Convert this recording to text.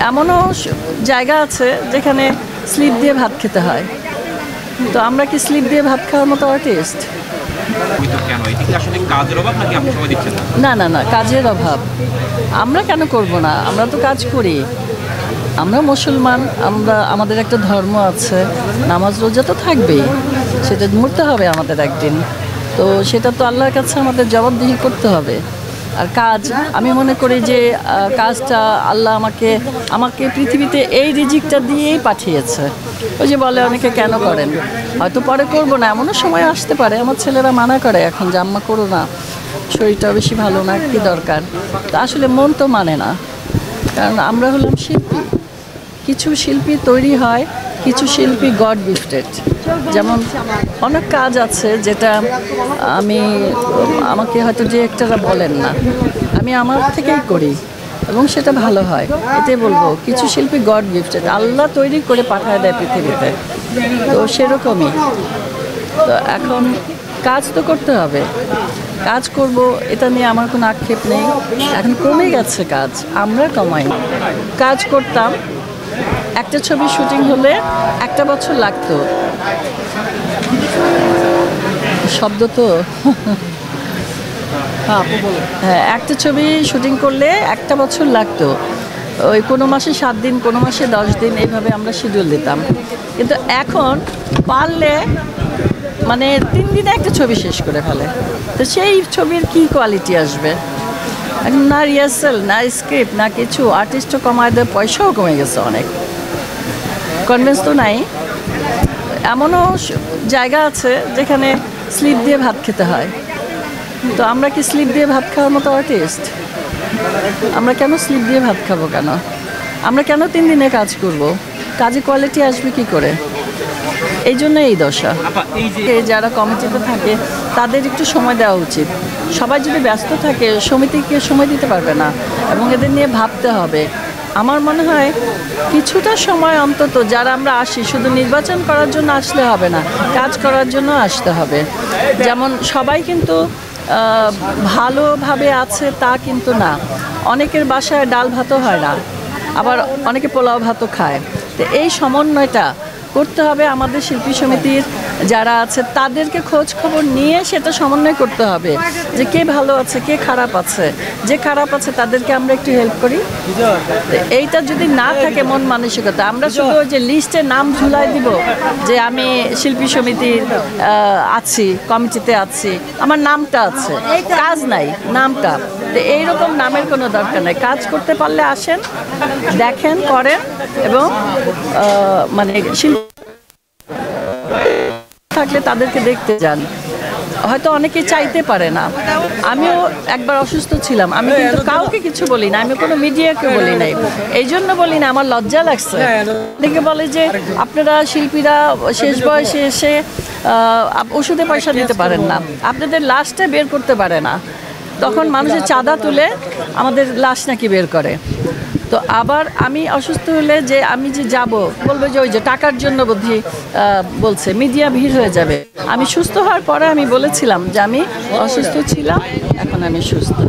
এমনও জায়গা আছে যেখানে স্লিপ দিয়ে ভাত খেতে হয়। তো আমরা কি স্লিপ দিয়ে ভাত খাওয়ার মতো আর্টিস্ট? না না না, কাজের অভাব। আমরা কেন করব না? আমরা তো কাজ করি। আমরা মুসলমান, আমাদের একটা ধর্ম আছে, নামাজ রোজা তো থাকবেই, সেটা মরতে হবে আমাদের একদিন। তো সেটা তো আল্লাহর কাছে আমাদের জবাবদিহি করতে হবে। আর কাজ, আমি মনে করি যে কাজটা আল্লাহ আমাকে পৃথিবীতে এই রিজিকটা দিয়েই পাঠিয়েছে। ওই যে বলে অনেকে কেন করেন, হয়তো পরে করবো না, এমনও সময় আসতে পারে। আমার ছেলেরা মানা করে এখন যে আম্মা করো না, শরীরটাও বেশি ভালো না, কী দরকার। তা আসলে মন তো মানে না, কারণ আমরা হলাম শিল্পী। কিছু শিল্পী তৈরি হয়, কিছু শিল্পী গড গিফটেড। যেমন অনেক কাজ আছে যেটা আমাকে হয়তো ডিরেক্টররা বলেন না, আমি আমার থেকেই করি এবং সেটা ভালো হয়। এটাই বলবো, কিছু শিল্পী গড গিফটেড, আল্লাহ তৈরি করে পাঠায় দেয় পৃথিবীতে। তো সেরকমই। তো এখন কাজ তো করতে হবে, কাজ করব, এটা নিয়ে আমার কোনো আক্ষেপ নেই। এখন কমে গেছে কাজ, আমরা কমাই। কাজ করতাম, একটা ছবি শুটিং হলে 1 বছর লাগতো। শব্দ তো হ্যাঁ, একটা ছবি শুটিং করলে 1 বছর লাগতো। ওই কোনো মাসে 7 দিন, কোনো মাসে 10 দিন, এইভাবে আমরা শিডিউল দিতাম। কিন্তু এখন পারলে মানে 3 দিনে একটা ছবি শেষ করে ফেলে। তো সেই ছবির কি কোয়ালিটি আসবে? না রিহার্সাল, না স্ক্রিপ্ট, না কিছু। আর্টিস্টও কমায় দেয়, পয়সাও কমে গেছে অনেক, কনভিন্স তো নাই। এমনও জায়গা আছে যেখানে স্লিপ দিয়ে ভাত খেতে হয়। তো আমরা কি স্লিপ দিয়ে ভাত খাওয়ার মতো আর্টিস্ট? আমরা কেন স্লিপ দিয়ে ভাত খাবো? কেন আমরা কেন 3 দিনে কাজ করব? কাজে কোয়ালিটি আসবে কি করে? এই জন্য এই দশা। যারা কমিটিতে থাকে তাদের একটু সময় দেওয়া উচিত। সবাই যদি ব্যস্ত থাকে, সমিতিকে সময় দিতে পারবে না এবং এদের নিয়ে ভাবতে হবে। আমার মনে হয় কিছুটা সময় অন্তত, যারা আমরা আসি শুধু নির্বাচন করার জন্য আসলে হবে না, কাজ করার জন্য আসতে হবে। যেমন সবাই কিন্তু ভালোভাবে আছে তা কিন্তু না, অনেকের বাসায় ডাল ভাতও হয় না, আবার অনেকে পোলাও ভাতও খায়। তো এই সমন্বয়টা করতে হবে আমাদের শিল্পী সমিতির যারা আছে, তাদেরকে খোঁজ খবর নিয়ে সেটা সমন্বয় করতে হবে যে কে ভালো আছে, কে খারাপ আছে। যে খারাপ আছে তাদেরকে আমরা একটু হেল্প করি। এইটা যদি না থাকে মন মানসিকতা, আমরা শুধু ওই যে লিস্টে নাম ঝুলাই দিব যে আমি শিল্পী সমিতির আছি, কমিটিতে আছি, আমার নামটা আছে, কাজ নাই, নামটা। তো এইরকম নামের কোনো দরকার নেই। কাজ করতে পারলে আসেন, দেখেন, করেন এবং মানে শিল্পী থাকলে তাদেরকে দেখতে যান। হয়তো অনেকে চাইতে পারে না। আমিও একবার অসুস্থ ছিলাম, আমি কিন্তু কাউকে কিছু বলি না, আমি কোনো মিডিয়াকে বলি নাই। এই জন্য বলি না, আমার লজ্জা লাগছে। অনেকে বলে যে আপনারা শিল্পীরা শেষ বয়সে এসে ওষুধে পয়সা দিতে পারেন না, আপনাদের লাশটা বের করতে পারে না। তখন মানুষের চাঁদা তুলে আমাদের লাশ নাকি বের করে। তো আবার আমি অসুস্থ হলে যে আমি যে যাব, বলবো যে ওই যে টাকার জন্য বুদ্ধি বলছে, মিডিয়া ভিড় হয়ে যাবে। আমি সুস্থ হওয়ার পরে আমি বলেছিলাম যে আমি অসুস্থ ছিলাম, এখন আমি সুস্থ।